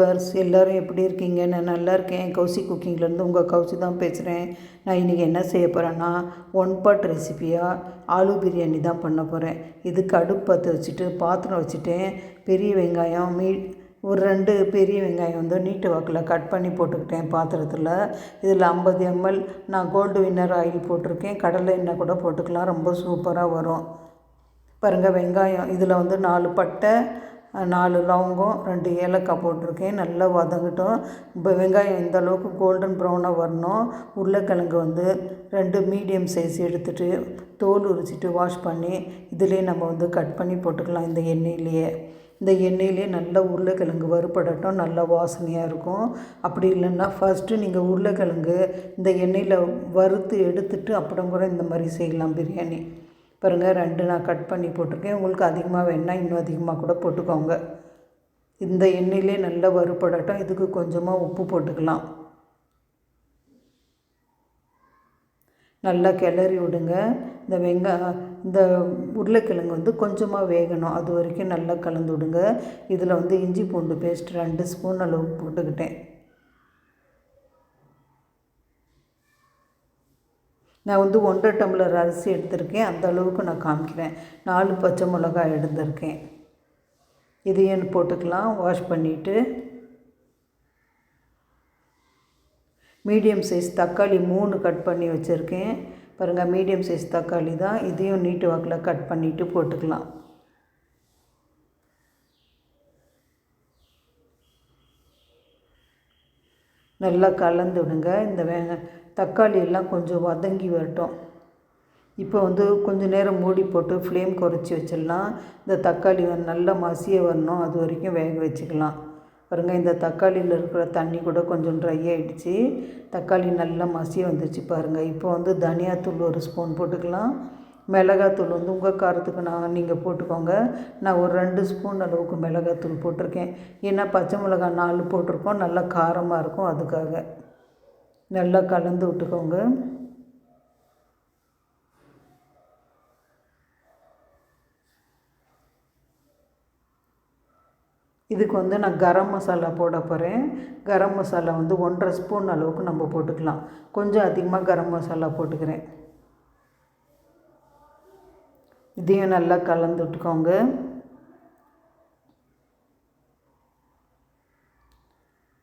Viewers எல்லோரும் எப்படி இருக்கீங்க? நான் நல்லா இருக்கேன். கௌசி குக்கிங்லேருந்து உங்கள் கௌசி தான் பேசுகிறேன். நான் இன்றைக்கி என்ன செய்ய போகிறேன்னா, ஒன் பாட் ரெசிபியாக ஆலு பிரியாணி தான் பண்ண போகிறேன். இதுக்கு அடுப்பு பற்ற வச்சுட்டு பாத்திரம் வச்சுட்டேன். பெரிய வெங்காயம் ஒரு 2 பெரிய வெங்காயம் வந்து நீட்டு வாக்கில் கட் பண்ணி போட்டுக்கிட்டேன் பாத்திரத்தில். இதில் 50 ml நான் கோல்டு வின்னர் ஆயில் போட்டிருக்கேன். கடலை எண்ணெய் கூட போட்டுக்கலாம், ரொம்ப சூப்பராக வரும். பாருங்கள், வெங்காயம் இதில் வந்து 4 பட்டை, 4 லவங்கம், 2 ஏலக்காய் போட்டிருக்கேன். நல்லா வதங்கட்டும். இப்போ வெங்காயம் இந்த அளவுக்கு கோல்டன் ப்ரௌனாக வரணும். உருளைக்கிழங்கு வந்து 2 மீடியம் சைஸ் எடுத்துகிட்டு தோல் உரிச்சிட்டு வாஷ் பண்ணி இதிலே நம்ம வந்து கட் பண்ணி போட்டுக்கலாம். இந்த எண்ணெயிலே நல்லா உருளைக்கிழங்கு வறுபடட்டும், நல்லா வாசனையாக இருக்கும். அப்படி இல்லைன்னா ஃபஸ்ட்டு நீங்கள் உருளைக்கிழங்கு இந்த எண்ணெயில் வறுத்து எடுத்துட்டு அப்புறம் கூட இந்த மாதிரி செய்யலாம் பிரியாணி. பாருங்கள், 2 நான் கட் பண்ணி போட்டிருக்கேன். உங்களுக்கு அதிகமாக வேணால் இன்னும் அதிகமாக கூட போட்டுக்கோங்க. இந்த எண்ணெயிலே நல்லா வறுபடட்டும். இதுக்கு கொஞ்சமாக உப்பு போட்டுக்கலாம். நல்லா கிளறி விடுங்க. இந்த உருளைக்கிழங்கு வந்து கொஞ்சமாக வேகணும், அது வரைக்கும் நல்லா கலந்து விடுங்க. இதில் வந்து இஞ்சி பூண்டு பேஸ்ட் 2 ஸ்பூன் அளவுக்கு போட்டுக்கிட்டேன். நான் வந்து 1.5 டம்ளர் அரிசி எடுத்திருக்கேன். அந்த அளவுக்கு நான் காமிக்கிறேன். 4 பச்சை மிளகாய் எடுத்திருக்கேன். இதையும் போட்டுக்கலாம். வாஷ் பண்ணிவிட்டு மீடியம் சைஸ் தக்காளி 3 கட் பண்ணி வச்சுருக்கேன். பாருங்கள், மீடியம் சைஸ் தக்காளி தான். இதையும் நீட்டு வாக்கில் கட் பண்ணிவிட்டு போட்டுக்கலாம். நல்லா கலந்து விடுங்க. இந்த தக்காளி எல்லாம் கொஞ்சம் வதங்கி வரட்டும். இப்போ வந்து கொஞ்சம் நேரம் மூடி போட்டு ஃப்ளேம் குறைச்சி வச்சிடலாம். இந்த தக்காளி நல்லா மசிய வரணும், அது வரைக்கும் வேக வச்சுக்கலாம். பாருங்கள், இந்த தக்காளியில் இருக்கிற தண்ணி கூட கொஞ்சம் ட்ரை ஆகிடுச்சு. தக்காளி நல்லா மசிய வந்துச்சு பாருங்கள். இப்போ வந்து தனியாத்தூள் 1 ஸ்பூன் போட்டுக்கலாம். மிளகாத்தூள் வந்து உங்கள் காரத்துக்கு நீங்கள் போட்டுக்கோங்க. நான் ஒரு 2 ஸ்பூன் அளவுக்கு மிளகாத்தூள் போட்டிருக்கேன். ஏன்னா பச்சை மிளகாய் 4 போட்டிருக்கோம், நல்லா காரமாக இருக்கும், அதுக்காக. நல்லா கலந்து விட்டுக்கோங்க. இதுக்கு வந்து நான் கரம் மசாலா போட போகிறேன். கரம் மசாலா வந்து 1.5 ஸ்பூன் அளவுக்கு நம்ம போட்டுக்கலாம். கொஞ்சம் அதிகமாக கரம் மசாலா போட்டுக்கிறேன். இதையும் நல்லா கலந்து விட்டுக்கோங்க.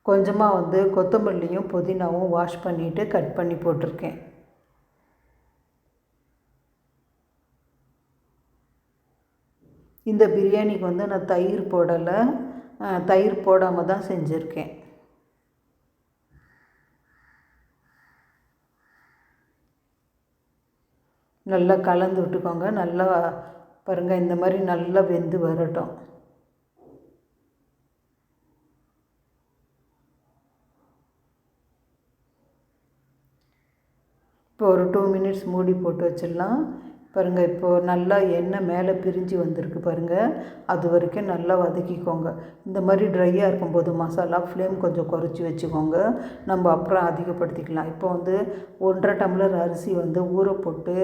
கொஞ்சமாக வந்து கொத்தமல்லியும் புதினாவும் வாஷ் பண்ணிவிட்டு கட் பண்ணி போட்டிருக்கேன். இந்த பிரியாணிக்கு வந்து நான் தயிர் போடலை, தயிர் போடாமல் தான் செஞ்சுருக்கேன். நல்லா கலந்து விட்டுக்கோங்க. நல்லா பாருங்கள், இந்த மாதிரி நல்லா வெந்து வரட்டும். இப்போ ஒரு 2 மினிட்ஸ் மூடி போட்டு வச்சிடலாம். பாருங்கள், இப்போது நல்லா எண்ணெய் மேலே பிரிஞ்சு வந்திருக்கு பாருங்கள். அது வரைக்கும் நல்லா வதக்கிக்கோங்க. இந்த மாதிரி ட்ரையாக இருக்கும்போது மசாலா ஃப்ளேம் கொஞ்சம் குறைச்சி வச்சுக்கோங்க. நம்ம அப்புறம் அதிகப்படுத்திக்கலாம். இப்போ வந்து 1.5 டம்ளர் அரிசி வந்து ஊற போட்டு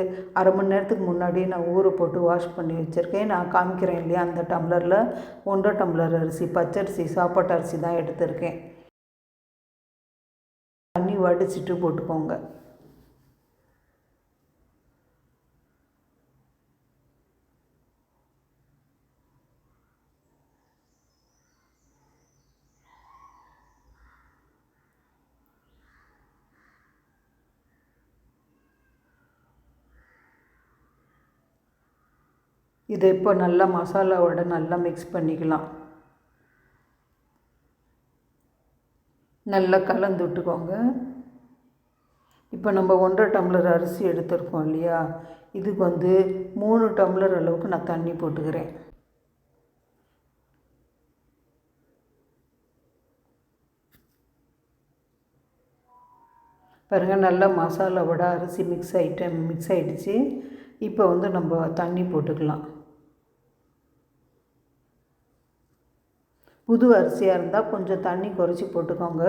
1/2 மணி நேரத்துக்கு முன்னாடி நான் ஊற போட்டு வாஷ் பண்ணி வச்சுருக்கேன். நான் காமிக்கிறேன் இல்லையா, அந்த டம்ளரில் 1.5 டம்ளர் அரிசி, பச்சரிசி, சாப்பாட்டு அரிசி தான் எடுத்திருக்கேன். தண்ணி வடிச்சிட்டு போட்டுக்கோங்க. இதை இப்போ நல்லா மசாலாவோட நல்லா மிக்ஸ் பண்ணிக்கலாம். நல்லா கலந்து விட்டுக்கோங்க. இப்போ நம்ம 1.5 டம்ளர் அரிசி எடுத்துருக்கோம் இல்லையா, இதுக்கு வந்து 3 டம்ளர் அளவுக்கு நான் தண்ணி போட்டுக்கிறேன். பாருங்கள், நல்லா மசாலாவோட அரிசி மிக்ஸ் ஆகிடுச்சு. இப்போ வந்து நம்ம தண்ணி போட்டுக்கலாம். புது அரிசியாக இருந்தால் கொஞ்சம் தண்ணி குறைச்சி போட்டுக்கோங்க,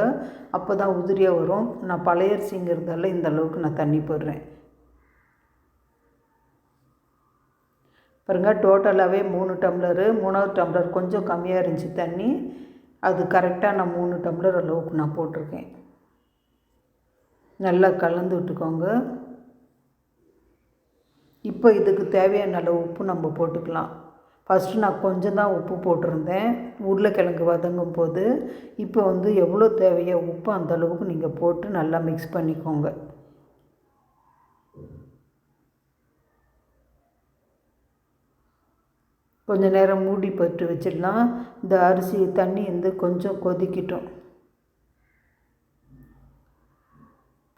அப்போ தான் உதிரியாக வரும். நான் பழைய அரிசிங்கிறதால இந்த அளவுக்கு நான் தண்ணி போடுறேன். பாருங்கள், டோட்டலாகவே 3 டம்ளரு. 3வது டம்ளர் கொஞ்சம் கம்மியாக இருந்துச்சு தண்ணி, அது கரெக்டாக நான் 3 டம்ளர் அளவுக்கு நான் போட்டிருக்கேன். நல்லா கலந்து விட்டுக்கோங்க. இப்போ இதுக்கு தேவையான அளவு உப்பு நம்ம போட்டுக்கலாம். ஃபஸ்ட்டு நான் கொஞ்சம் தான் உப்பு போட்டிருந்தேன் உருளைக்கிழங்கு வதங்கும் போது. இப்போ வந்து எவ்வளோ தேவையோ உப்பு அந்த அளவுக்கு நீங்கள் போட்டு நல்லா மிக்ஸ் பண்ணிக்கோங்க. கொஞ்சம் நேரம் மூடி போட்டு வச்சிடலாம். இந்த அரிசி தண்ணி வந்து கொஞ்சம் கொதிக்கட்டும்.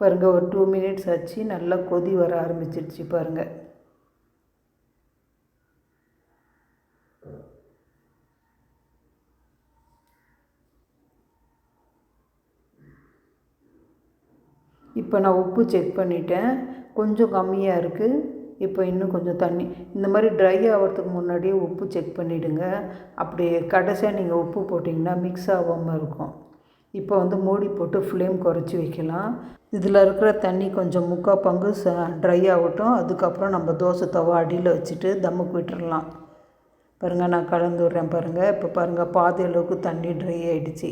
பாருங்கள், ஒரு 2 மினிட்ஸ் ஆச்சு. நல்லா கொதி வர ஆரம்பிச்சிடுச்சு பாருங்கள். இப்போ நான் உப்பு செக் பண்ணிட்டேன், கொஞ்சம் கம்மியாக இருக்குது. இப்போ இன்னும் கொஞ்சம் தண்ணி, இந்த மாதிரி ட்ரை ஆகிறதுக்கு முன்னாடியே உப்பு செக் பண்ணிவிடுங்க. அப்படி கடைசியாக நீங்கள் உப்பு போட்டிங்கன்னா மிக்ஸ் ஆகாமல் இருக்கும். இப்போ வந்து மூடி போட்டு ஃப்ளேம் குறைச்சி வைக்கலாம். இதில் இருக்கிற தண்ணி கொஞ்சம் 3/4 பங்கு ட்ரை ஆகட்டும். அதுக்கப்புறம் நம்ம தோசை தவா அடியில் வச்சுட்டு தம்முக்கு விட்டுறலாம். பாருங்கள், நான் கலந்து விட்றேன் பாருங்கள். இப்போ பாருங்கள், பாதி அளவுக்கு தண்ணி ட்ரை ஆகிடுச்சி.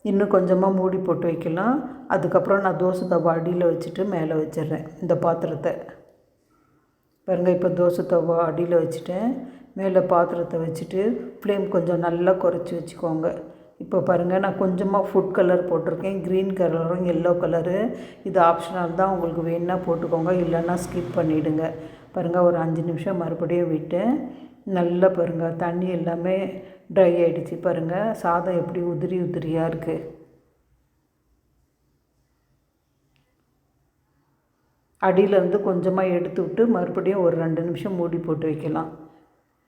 இன்னும் கொஞ்சமாக மூடி போட்டு வைக்கலாம். அதுக்கப்புறம் நான் தோசை தவா அடியில் வச்சுட்டு மேலே வச்சிடுறேன் இந்த பாத்திரத்தை. பாருங்கள், இப்போ தோசை தவா அடியில் வச்சுட்டேன். மேலே பாத்திரத்தை வச்சுட்டு ஃப்ளேம் கொஞ்சம் நல்லா குறைச்சி வச்சுக்கோங்க. இப்போ பாருங்கள், நான் கொஞ்சமாக ஃபுட் கலர் போட்டிருக்கேன். க்ரீன் கலரும் எல்லோ கலரு. இது ஆப்ஷனல் தான், உங்களுக்கு வேணுன்னா போட்டுக்கோங்க, இல்லைன்னா ஸ்கிப் பண்ணிவிடுங்க. பாருங்கள், ஒரு 5 நிமிஷம் மறுபடியும் விட்டேன். நல்லா பாருங்கள், தண்ணி எல்லாமே ட்ரை ஆகிடுச்சு. பாருங்கள், சாதம் எப்படி உதிரி உதிரியாக இருக்குது. அடியிலேருந்து கொஞ்சமாக எடுத்து விட்டு மறுபடியும் ஒரு 2 நிமிஷம் மூடி போட்டு வைக்கலாம்.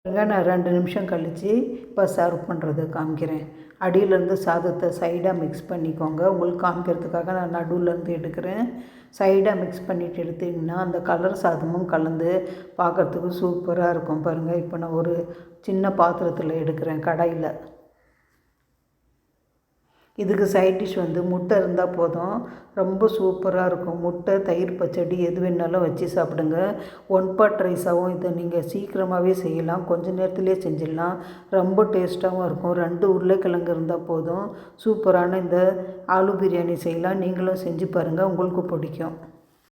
பாருங்கள், நான் 2 நிமிஷம் கழித்து இப்போ சர்வ் பண்ணுறது காமிக்கிறேன். அடியிலேருந்து சாதத்தை சைடாக மிக்ஸ் பண்ணிக்கோங்க. உங்களுக்கு காமிக்கிறதுக்காக நான் நடுவுலேருந்து எடுக்கிறேன். சைடாக மிக்ஸ் பண்ணிவிட்டு எடுத்திங்கன்னா அந்த கலர் சாதமும் கலந்து பார்க்குறதுக்கு சூப்பராக இருக்கும். பாருங்கள், இப்போ நான் ஒரு சின்ன பாத்திரத்தில் எடுக்கிறேன், கடாயில். இதுக்கு சைட் டிஷ் வந்து முட்டை இருந்தால் போதும், ரொம்ப சூப்பராக இருக்கும். முட்டை, தயிர் பச்சடி எது வேணாலும் வச்சு சாப்பிடுங்க. 1 பாட் ரைஸாகவும் இதை நீங்கள் சீக்கிரமாகவே செய்யலாம், கொஞ்சம் நேரத்துலேயே செஞ்சிடலாம். ரொம்ப டேஸ்ட்டாகவும் இருக்கும். 2 உருளைக்கிழங்கு இருந்தால் போதும், சூப்பரான இந்த ஆலு பிரியாணி செய்யலாம். நீங்களும் செஞ்சு பாருங்கள், உங்களுக்கு பிடிக்கும்.